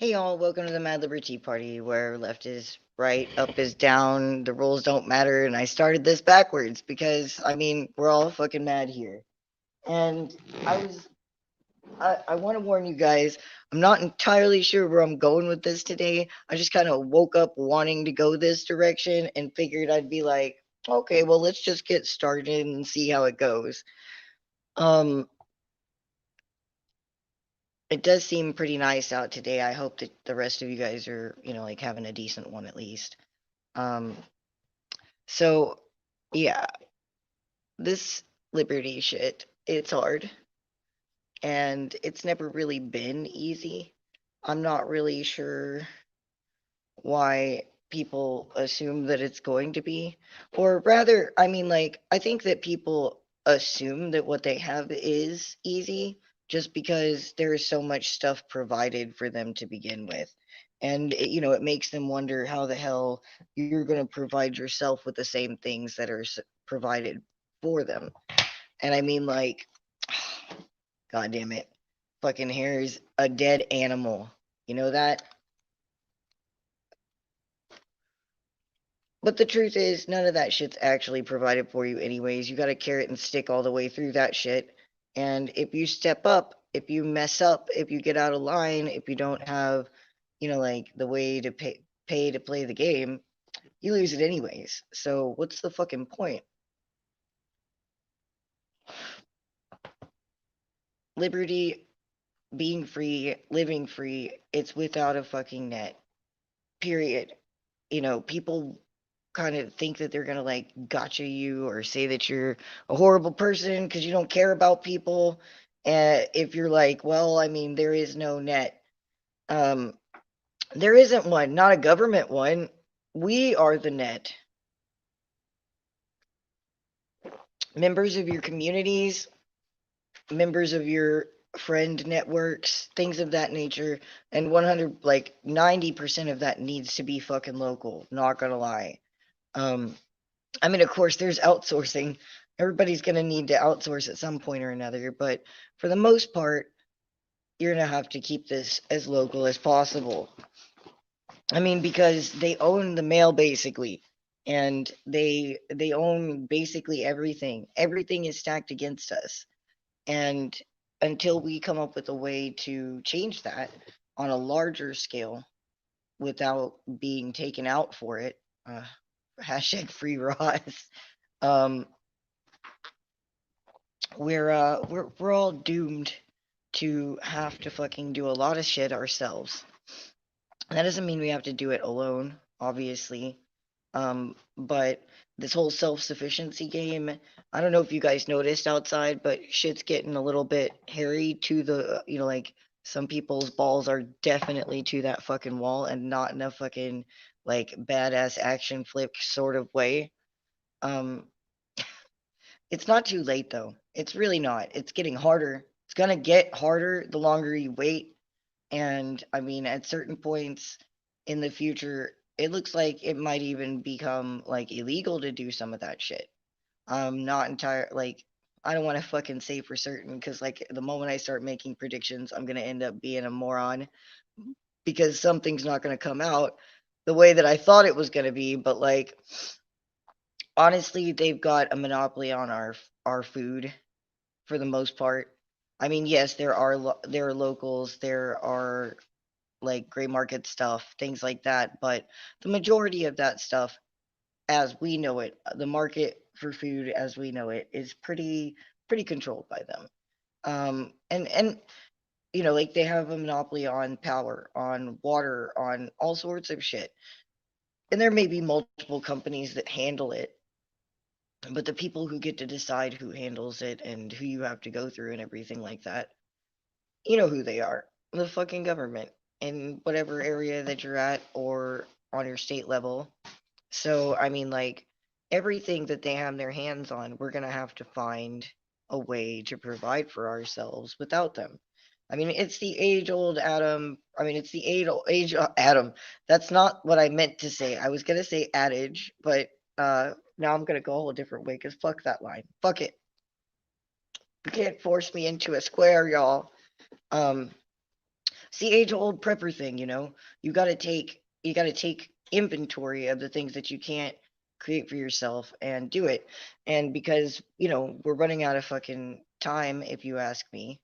Hey y'all, welcome to the Mad liberTEA party where left is right, up is down, the rules don't matter, and I started this backwards because we're all fucking mad here. And I was I want to warn you guys, I'm not entirely sure where I'm going with this today. I just kind of woke up wanting to go this direction and figured I'd be like, okay, well let's just get started and see how it goes. Um it does seem pretty nice out today. I hope that the rest of you guys are, like having a decent one at least. Um, so yeah, this liberty shit, it's hard and it's never really been easy. I'm not really sure why people assume that it's going to be, or rather, I think that people assume that what they have is easy just because there is so much stuff provided for them to begin with. And it makes them wonder how the hell you're going to provide yourself with the same things that are provided for them. And God damn it, fucking here's a dead animal. You know that? But the truth is, none of that shit's actually provided for you, anyways. You got a carrot and stick all the way through that shit. And if you step up, if you mess up, if you get out of line, if you don't have, the way to pay to play the game, you lose it anyways. So what's the fucking point? Liberty, being free, living free, it's without a fucking net. Period. People kind of think that they're gonna like gotcha you or say that you're a horrible person because you don't care about people. If you're like, well, there is no net. Um, there isn't one, not a government one. We are the net. Members of your communities, members of your friend networks, things of that nature, and 100, like 90% of that needs to be fucking local. Not gonna lie. Um, of course, there's outsourcing. Everybody's going to need to outsource at some point or another, but for the most part, you're going to have to keep this as local as possible. Because they own the mail basically, and they own basically everything. Everything is stacked against us, and until we come up with a way to change that on a larger scale without being taken out for it, uh, hashtag free Ross. um, we're all doomed to have to fucking do a lot of shit ourselves. That doesn't mean we have to do it alone, obviously. But this whole self-sufficiency game, I don't know if you guys noticed outside, but shit's getting a little bit hairy to the, like some people's balls are definitely to that fucking wall and not in a fucking like badass action flick sort of way. Um, It's not too late though. It's really not. It's getting harder. It's gonna get harder the longer you wait. And at certain points in the future, it looks like it might even become like illegal to do some of that shit. I'm not entire like I don't want to fucking say for certain because like the moment I start making predictions, I'm gonna end up being a moron because something's not gonna come out the way that I thought it was gonna be. But like honestly, they've got a monopoly on our food for the most part. Yes, there are locals, there are like gray market stuff, things like that, but the majority of that stuff, as we know it, the market for food as we know it, is pretty controlled by them. And like they have a monopoly on power, on water, on all sorts of shit. And there may be multiple companies that handle it, but the people who get to decide who handles it and who you have to go through and everything like that, you know who they are. The fucking government in whatever area that you're at or on your state level. So, everything that they have their hands on, we're going to have to find a way to provide for ourselves without them. It's the age old Adam. It's the age Adam. That's not what I meant to say. I was going to say adage, but now I'm going to go a whole different way because fuck that line. Fuck it. You can't force me into a square, y'all. Um, It's the age-old prepper thing, you know. You got to take inventory of the things that you can't create for yourself and do it. And because, we're running out of fucking time, if you ask me,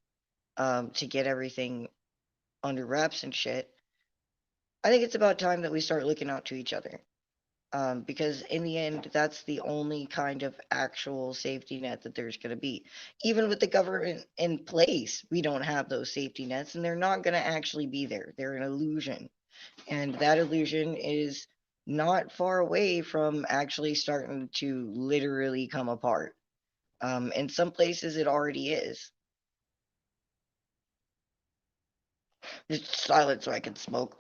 to get everything under wraps and shit, I think it's about time that we start looking out to each other. Because in the end, that's the only kind of actual safety net that there's going to be. Even with the government in place, we don't have those safety nets, and they're not going to actually be there. They're an illusion. And that illusion is not far away from actually starting to literally come apart. In some places, it already is. Just silent so I can smoke.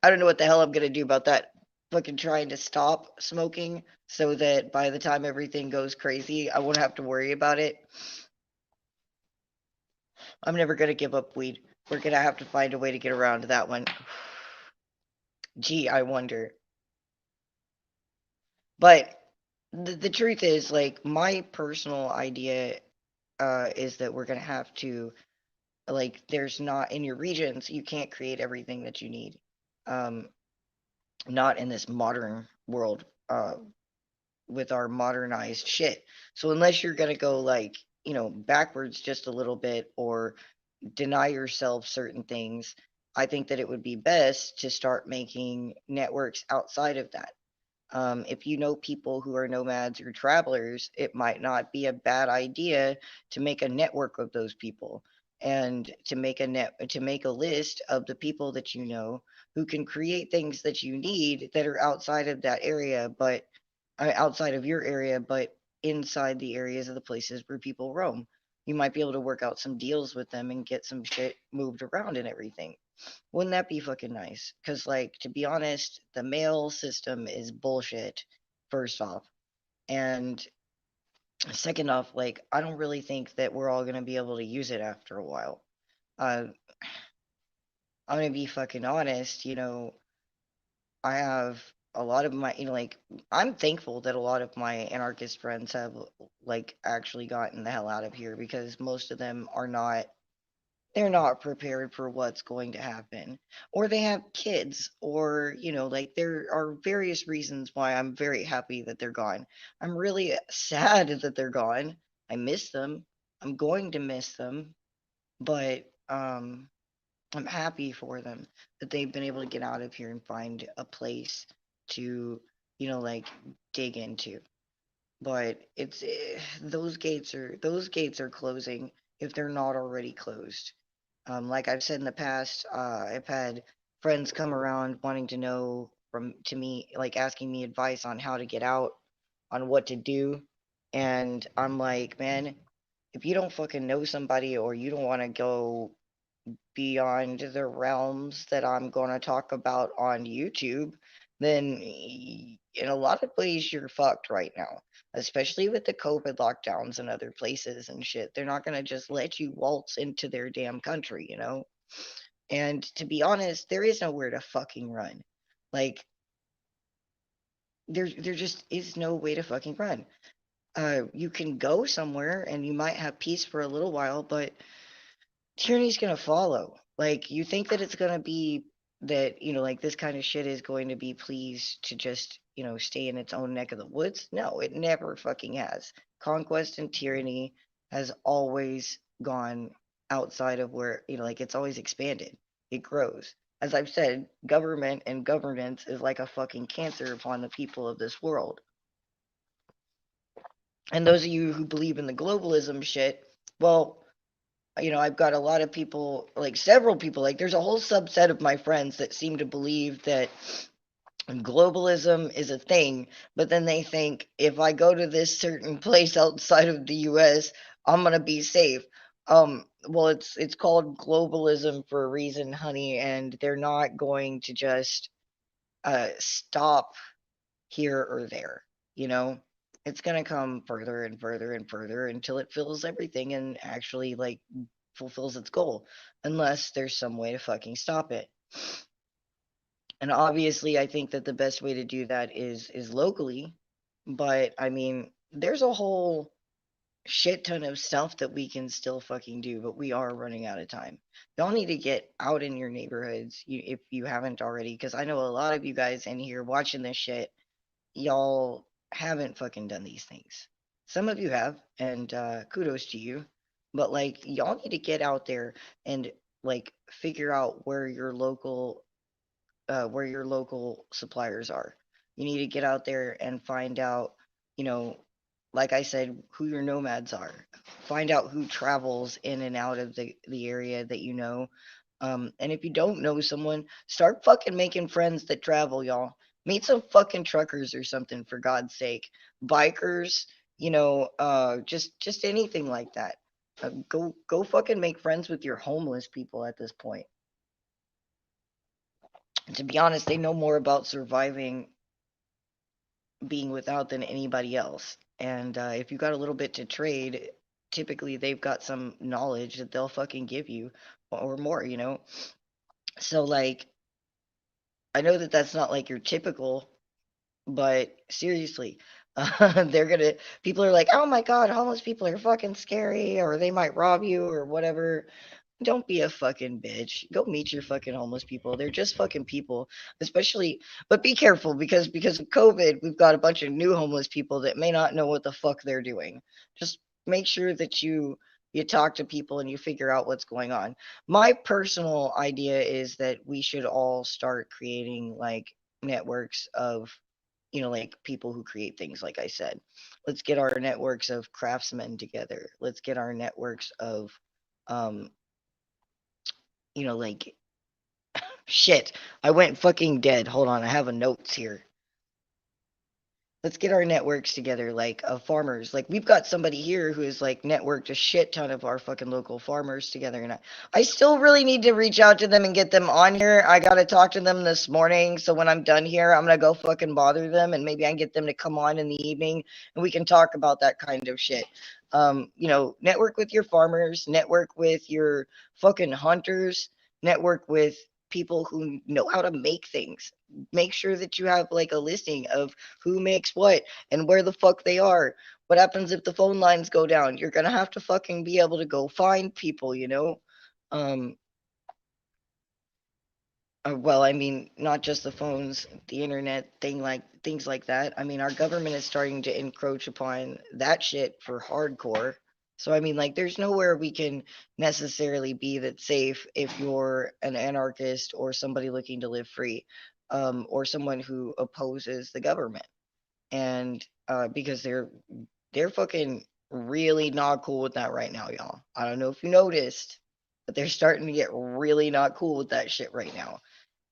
I don't know what the hell I'm gonna do about that. Fucking trying to stop smoking so that by the time everything goes crazy, I won't have to worry about it. I'm never gonna give up weed. We're gonna have to find a way to get around that one. Gee, I wonder. But the truth is, like, my personal idea is that we're gonna have to, like, there's not in your regions, you can't create everything that you need. Um, not in this modern world. With our modernized shit. So unless you're gonna go like, backwards just a little bit or deny yourself certain things, I think that it would be best to start making networks outside of that. If you know people who are nomads or travelers, it might not be a bad idea to make a network of those people and to make a list of the people that you know who can create things that you need that are outside of that area, but outside of your area, but inside the areas of the places where people roam. You might be able to work out some deals with them and get some shit moved around and everything. Wouldn't that be fucking nice? Because, like, to be honest, the mail system is bullshit, first off. And second off, like, I don't really think that we're all going to be able to use it after a while. Uh, I'm going to be fucking honest, I have a lot of my, like, I'm thankful that a lot of my anarchist friends have, like, actually gotten the hell out of here because most of them are not, they're not prepared for what's going to happen. Or they have kids, or, like, there are various reasons why I'm very happy that they're gone. I'm really sad that they're gone. I miss them. I'm going to miss them, but, I'm happy for them that they've been able to get out of here and find a place to, like, dig into. But those gates are closing if they're not already closed. Like I've said in the past, I've had friends come around wanting to know from to me, like asking me advice on how to get out, on what to do, and I'm like, man, if you don't fucking know somebody or you don't want to go beyond the realms that I'm going to talk about on YouTube, then in a lot of ways you're fucked right now, especially with the COVID lockdowns and other places and shit. They're not going to just let you waltz into their damn country, you know? And to be honest, there is nowhere to fucking run. Like, there just is no way to fucking run. You can go somewhere and you might have peace for a little while, but tyranny's gonna follow. Like, you think that it's gonna be that, like, this kind of shit is going to be pleased to just, stay in its own neck of the woods? No, it never fucking has. Conquest and tyranny has always gone outside of where, like, it's always expanded. It grows. As I've said, government and governance is like a fucking cancer upon the people of this world. And those of you who believe in the globalism shit, well, I've got a lot of people, like several people, like there's a whole subset of my friends that seem to believe that globalism is a thing, but then they think if I go to this certain place outside of the US, I'm gonna be safe. Well, it's called globalism for a reason, honey, and they're not going to just stop here or there, you know? It's gonna come further and further and further until it fills everything and actually, like, fulfills its goal, unless there's some way to fucking stop it. And obviously, I think that the best way to do that is locally, but I mean, there's a whole shit ton of stuff that we can still fucking do, but we are running out of time. Y'all need to get out in your neighborhoods if you haven't already, because I know a lot of you guys in here watching this shit, y'all haven't fucking done these things. Some of you have, and kudos to you. But like, y'all need to get out there and like figure out where your local suppliers are. You need to get out there and find out, you know, like I said, who your nomads are. Find out who travels in and out of the area that you know. And if you don't know someone, start fucking making friends that travel, y'all. Meet some fucking truckers or something, for God's sake. Bikers, just anything like that. Go fucking make friends with your homeless people at this point. To be honest, they know more about surviving being without than anybody else. And if you got a little bit to trade, typically they've got some knowledge that they'll fucking give you or more. So, like, I know that that's not like your typical, but seriously, people are like, oh my God, homeless people are fucking scary, or they might rob you, or whatever. Don't be a fucking bitch. Go meet your fucking homeless people. They're just fucking people. Especially, but be careful because of COVID, we've got a bunch of new homeless people that may not know what the fuck they're doing. Just make sure that you talk to people and you figure out what's going on. My personal idea is that we should all start creating like networks of like people who create things, like I said. Let's get our networks of craftsmen together. Let's get our networks of um like shit. I went fucking dead. Hold on, I have a notes here. Let's get our networks together, like farmers. Like we've got somebody here who is like networked a shit ton of our fucking local farmers together, and I still really need to reach out to them and get them on here. I gotta talk to them this morning, so when I'm done here, I'm gonna go fucking bother them, and maybe I can get them to come on in the evening, and we can talk about that kind of shit. Network with your farmers, network with your fucking hunters, network with people who know how to make things. Make sure that you have like a listing of who makes what and where the fuck they are. What happens if the phone lines go down? You're gonna have to fucking be able to go find people. Um, well, I mean, not just the phones, the internet things like that. I mean, our government is starting to encroach upon that shit for hardcore. So I mean, like, there's nowhere we can necessarily be that's safe if you're an anarchist or somebody looking to live free, or someone who opposes the government. And because they're fucking really not cool with that right now, y'all. I don't know if you noticed, but they're starting to get really not cool with that shit right now.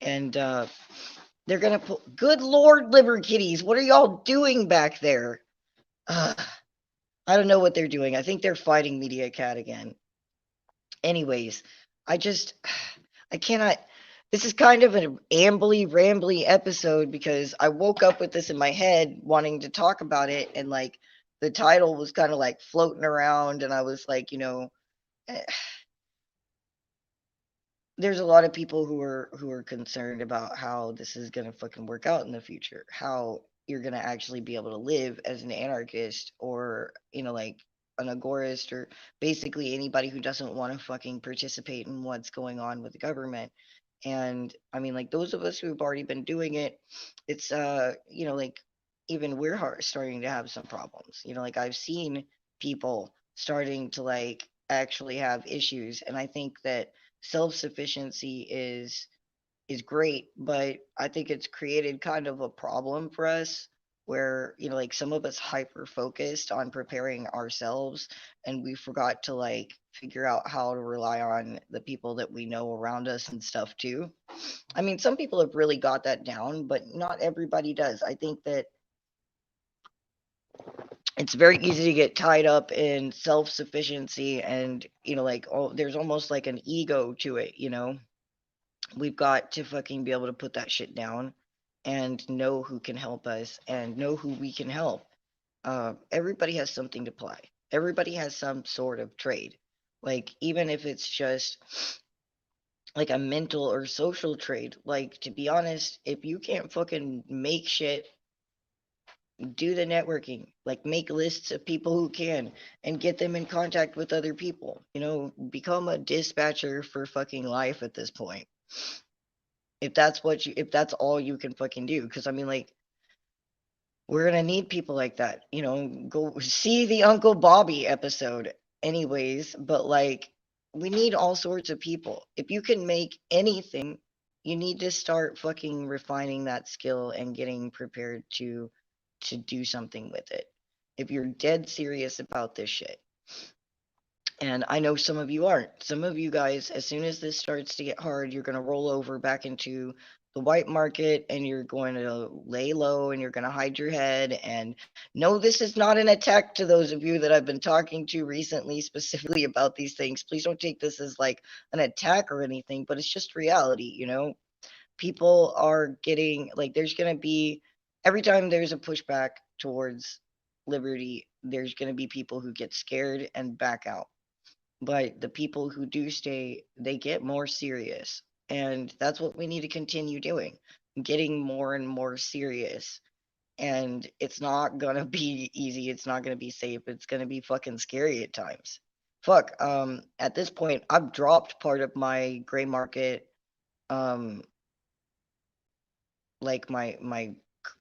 And they're gonna put. Good Lord, liver kitties, what are y'all doing back there? Ugh, I don't know what they're doing. I think they're fighting Media Cat again. Anyways, I just I cannot. This is kind of an ambly, rambly episode because I woke up with this in my head wanting to talk about it, and like the title was kind of like floating around, and I was like, eh, there's a lot of people who are concerned about how this is gonna fucking work out in the future, how you're gonna actually be able to live as an anarchist or like an agorist or basically anybody who doesn't want to fucking participate in what's going on with the government. And I mean, like those of us who've already been doing it, it's like even starting to have some problems. Like I've seen people starting to like actually have issues, and I think that self-sufficiency is great, but I think it's created kind of a problem for us where, like some of us hyper focused on preparing ourselves and we forgot to like figure out how to rely on the people that we know around us and stuff too. I mean, some people have really got that down, but not everybody does. I think that it's very easy to get tied up in self-sufficiency and, like, oh, there's almost like an ego to it. We've got to fucking be able to put that shit down and know who can help us and know who we can help. Everybody has something to play. Everybody has some sort of trade. Like, even if it's just like a mental or social trade. Like, to be honest, if you can't fucking make shit, do the networking, like make lists of people who can and get them in contact with other people. Become a dispatcher for fucking life at this point. If that's all you can fucking do. Because I mean, like, we're gonna need people like that. Go see the Uncle Bobby episode, anyways. But like, we need all sorts of people. If you can make anything, you need to start fucking refining that skill and getting prepared to do something with it. If you're dead serious about this shit. And I know some of you aren't. Some of you guys, as soon as this starts to get hard, you're going to roll over back into the white market and you're going to lay low and you're going to hide your head. And no, this is not an attack to those of you that I've been talking to recently, specifically about these things. Please don't take this as like an attack or anything, but it's just reality. People are getting like, there's going to be, every time there's a pushback towards liberty, there's going to be people who get scared and back out, but the people who do stay, they get more serious. And that's what we need to continue doing, getting more and more serious. And it's not gonna be easy. It's not gonna be safe. It's gonna be fucking scary at times. Fuck. At this point, I've dropped part of my gray market, um, like my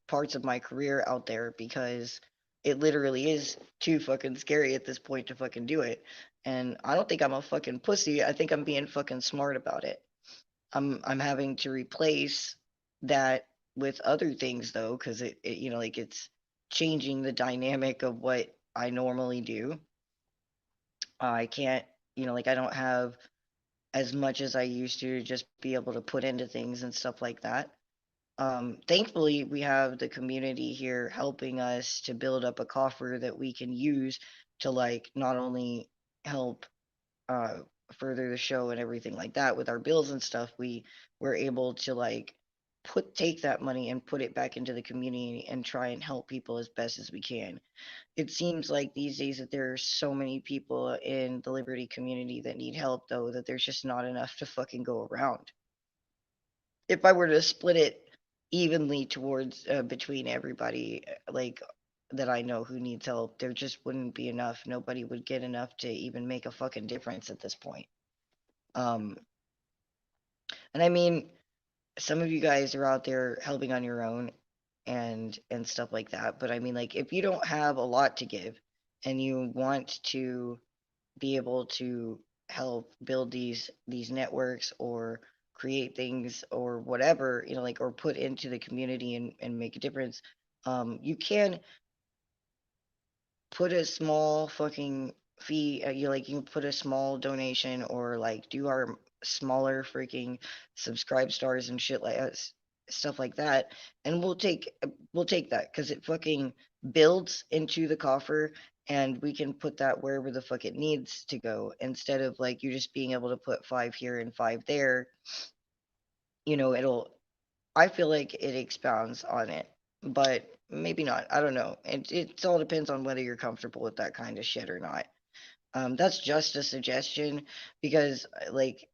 parts of my career out there because it literally is too fucking scary at this point to fucking do it. And I don't think I'm a fucking pussy. I think I'm being fucking smart about it. I'm having to replace that with other things though, because like it's changing the dynamic of what I normally do. I can't, like I don't have as much as I used to just be able to put into things and stuff like that. Thankfully, we have the community here helping us to build up a coffer that we can use to like not only help uh, further the show and everything like that with our bills and stuff. We were able to like take that money and put it back into the community and try and help people as best as we can. It seems like these days that there are so many people in the Liberty community that need help, though, that there's just not enough to fucking go around. If I were to split it evenly towards between everybody, like that I know who needs help, there just wouldn't be enough. Nobody would get enough to even make a fucking difference at this point. Um, and I mean, some of you guys are out there helping on your own and stuff like that. But I mean, like, if you don't have a lot to give and you want to be able to help build these networks or create things or whatever, like, or put into the community and make a difference, you can put a small fucking fee. You can put a small donation or like do our smaller freaking subscribe stars and shit like stuff like that, and we'll take that because it fucking builds into the coffer, and we can put that wherever the fuck it needs to go instead of like you just being able to put five here and five there. It'll I feel like it expounds on it, but maybe not. I don't know. It all depends on whether you're comfortable with that kind of shit or not. That's just a suggestion because, like,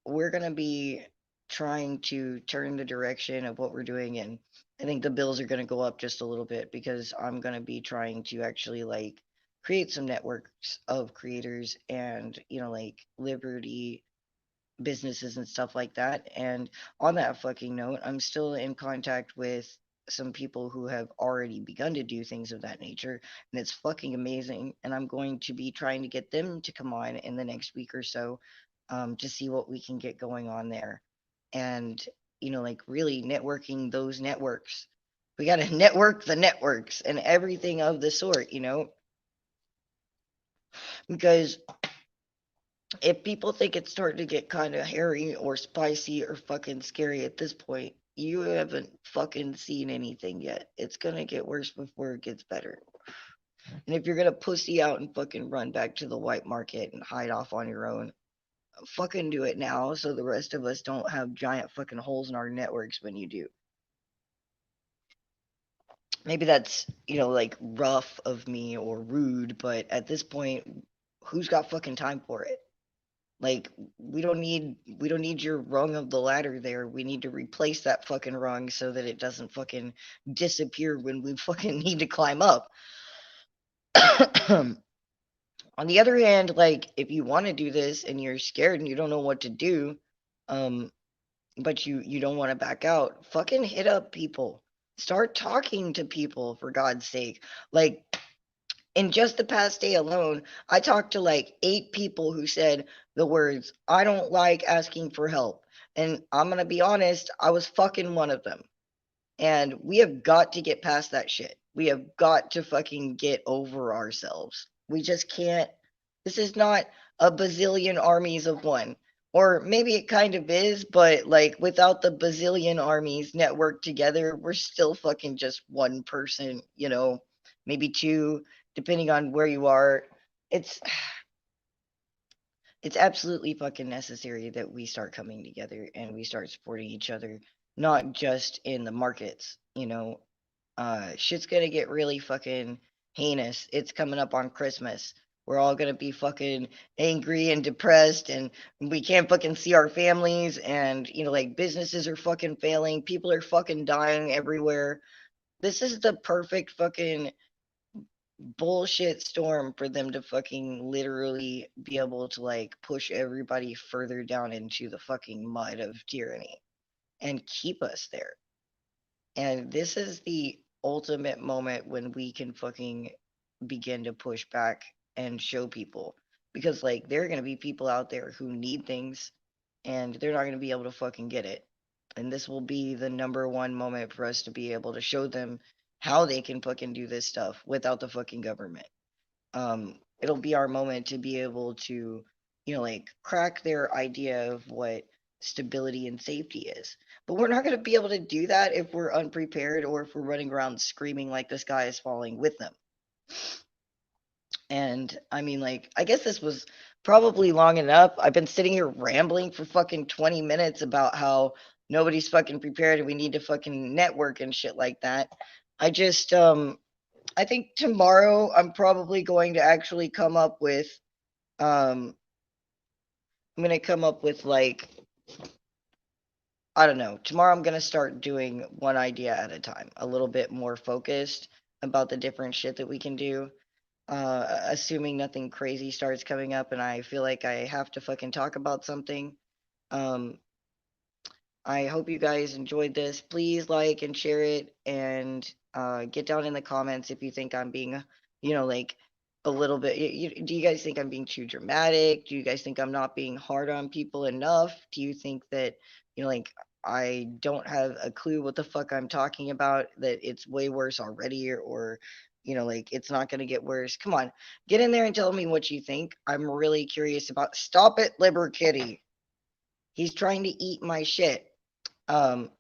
we're gonna be trying to turn the direction of what we're doing, and I think the bills are gonna go up just a little bit because I'm gonna be trying to actually like create some networks of creators and like Liberty businesses and stuff like that. And on that fucking note, I'm still in contact with some people who have already begun to do things of that nature, and it's fucking amazing. And I'm going to be trying to get them to come on in the next week or so, to see what we can get going on there. And, like really networking those networks. We got to network the networks and everything of the sort, because if people think it's starting to get kind of hairy or spicy or fucking scary at this point, you haven't fucking seen anything yet. It's gonna get worse before it gets better. And if you're gonna pussy out and fucking run back to the white market and hide off on your own, fucking do it now so the rest of us don't have giant fucking holes in our networks when you do. Maybe that's, like rough of me or rude, but at this point, who's got fucking time for it? Like we don't need your rung of the ladder there. We need to replace that fucking rung so that it doesn't fucking disappear when we fucking need to climb up. On the other hand, like if you want to do this and you're scared and you don't know what to do, um, but you don't want to back out, fucking hit up people. Start talking to people for God's sake. Like in just the past day alone, I talked to like 8 people who said the words, I don't like asking for help. And I'm gonna be honest, I was fucking one of them. And we have got to get past that shit. We have got to fucking get over ourselves. We just can't. This is not a bazillion armies of one. Or maybe it kind of is, but like without the bazillion armies networked together, we're still fucking just one person, maybe two, depending on where you are. It's it's absolutely fucking necessary that we start coming together and we start supporting each other, not just in the markets, shit's gonna get really fucking heinous. It's coming up on Christmas. We're all gonna be fucking angry and depressed, and we can't fucking see our families, and like businesses are fucking failing, people are fucking dying everywhere. This is the perfect fucking bullshit storm for them to fucking literally be able to like push everybody further down into the fucking mud of tyranny and keep us there. And this is the ultimate moment when we can fucking begin to push back and show people. Because, like, there are going to be people out there who need things and they're not going to be able to fucking get it. And this will be the number one moment for us to be able to show them how they can fucking do this stuff without the fucking government. It'll be our moment to be able to, like crack their idea of what stability and safety is. But we're not going to be able to do that if we're unprepared or if we're running around screaming like the sky is falling with them. And I mean, like, I guess this was probably long enough. I've been sitting here rambling for fucking 20 minutes about how nobody's fucking prepared and we need to fucking network and shit like that. I just, I think tomorrow I'm probably going to actually come up with I'm going to come up with like I don't know. Tomorrow I'm going to start doing one idea at a time, a little bit more focused about the different shit that we can do. Assuming nothing crazy starts coming up and I feel like I have to fucking talk about something. Um I hope you guys enjoyed this. Please like and share it and get down in the comments if you think I'm being, like a little bit. Do you guys think I'm being too dramatic? Do you guys think I'm not being hard on people enough? Do you think that, like I don't have a clue what the fuck I'm talking about, that it's way worse already, or, like it's not going to get worse? Come on, get in there and tell me what you think. I'm really curious about. Stop it, liberKitty. He's trying to eat my shit. Um,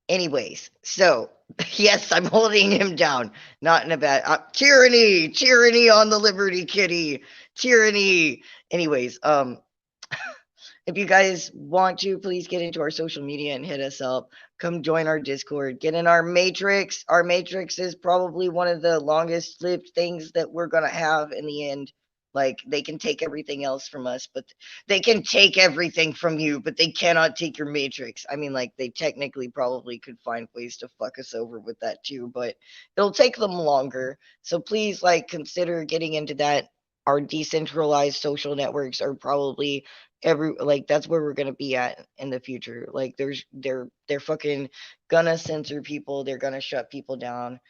anyways, so yes, I'm holding him down, not in a bad tyranny, tyranny on the Liberty Kitty, tyranny. Anyways, if you guys want to, please get into our social media and hit us up. Come join our Discord. Get in our Matrix. Our Matrix is probably one of the longest lived things that we're gonna have in the end. Like they can take everything else from us, but they can take everything from you, but they cannot take your Matrix. I mean, like they technically probably could find ways to fuck us over with that too, but it'll take them longer. So please, like, consider getting into that. Our decentralized social networks are probably like that's where we're gonna be at in the future. Like they're fucking gonna censor people, they're gonna shut people down.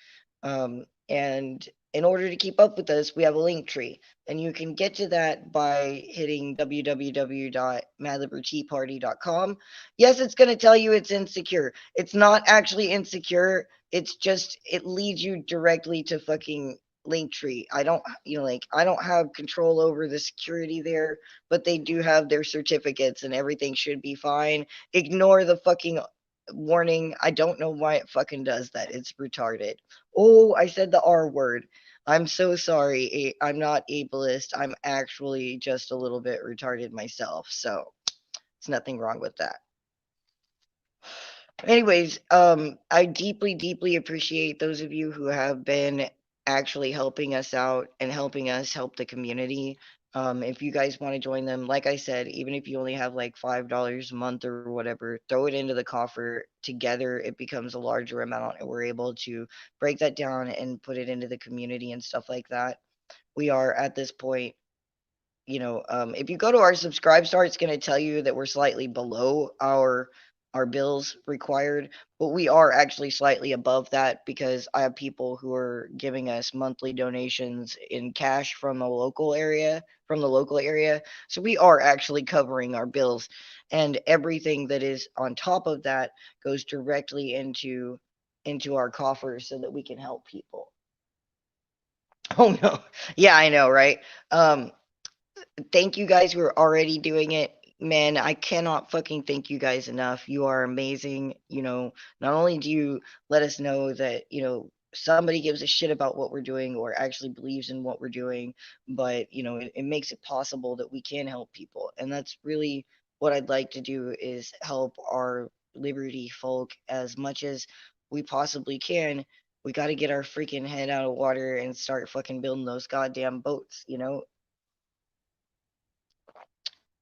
And in order to keep up with us, we have a link tree, and you can get to that by hitting www.madliberteaparty.com. Yes, it's going to tell you it's insecure. It's not actually insecure. It's just it leads you directly to fucking link tree. I don't, like I don't have control over the security there, but they do have their certificates and everything should be fine. Ignore the fucking warning. I don't know why it fucking does that. It's retarded. Oh, I said the R word. I'm so sorry. I'm not ableist. I'm actually just a little bit retarded myself. So there's nothing wrong with that. Anyways, I deeply, deeply appreciate those of you who have been actually helping us out and helping us help the community. If you guys want to join them, like I said, even if you only have like $5 a month or whatever, throw it into the coffer. Together, it becomes a larger amount, and we're able to break that down and put it into the community and stuff like that. We are at this point, if you go to our subscribe star, it's going to tell you that we're slightly below our bills required, but we are actually slightly above that because I have people who are giving us monthly donations in cash from the local area. So we are actually covering our bills, and everything that is on top of that goes directly into our coffers so that we can help people. Oh no. Yeah, I know, right? Um Thank you guys who are already doing it. Man, I cannot fucking thank you guys enough. You are amazing. Not only do you let us know that, somebody gives a shit about what we're doing or actually believes in what we're doing, but, it makes it possible that we can help people. And that's really what I'd like to do is help our Liberty folk as much as we possibly can. We got to get our freaking head out of water and start fucking building those goddamn boats,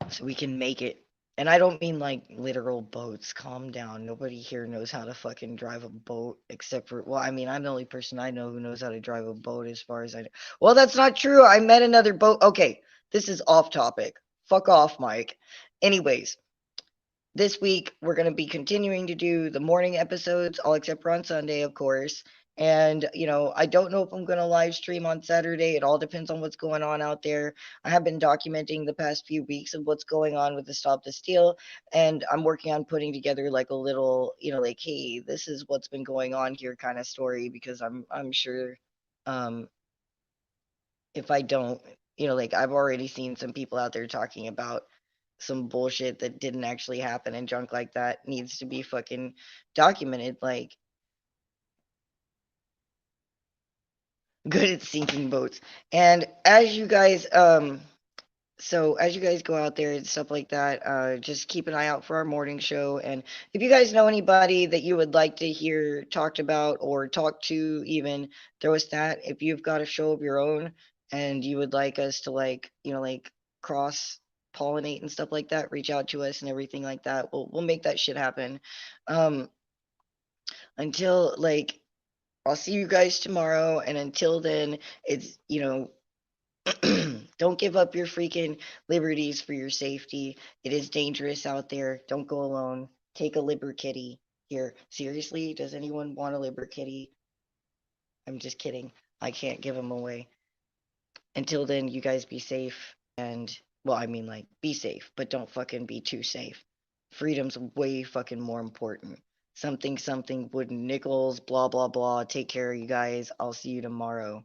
so we can make it. And I don't mean like literal boats. Calm down. Nobody here knows how to fucking drive a boat except for, well, I mean, I'm the only person I know who knows how to drive a boat as far as I know. Well, that's not true. I met another boat. Okay, this is off topic. Fuck off, Mike. Anyways, this week we're going to be continuing to do the morning episodes, all except for on Sunday, of course. And I don't know if I'm going to live stream on Saturday. It all depends on what's going on out there. I have been documenting the past few weeks of what's going on with the Stop the Steal, and I'm working on putting together like a little, like, hey, this is what's been going on here kind of story, because I'm sure, um if I don't, like, I've already seen some people out there talking about some bullshit that didn't actually happen, and junk like that needs to be fucking documented. Like, good at sinking boats. And as you guys go out there and stuff like that, just keep an eye out for our morning show. And if you guys know anybody that you would like to hear talked about or talk to, even, throw us that. If you've got a show of your own and you would like us to, like, like, cross pollinate and stuff like that, reach out to us and everything like that. We'll make that shit happen. Um, until, like, I'll see you guys tomorrow, and until then, it's, don't give up your freaking liberties for your safety. It is dangerous out there. Don't go alone. Take a liberkitty. Here, seriously, does anyone want a liberkitty? I'm just kidding. I can't give them away. Until then, you guys be safe. And, well, I mean, like, be safe, but don't fucking be too safe. Freedom's way fucking more important. Something, something, wooden nickels, blah, blah, blah. Take care, you guys. I'll see you tomorrow.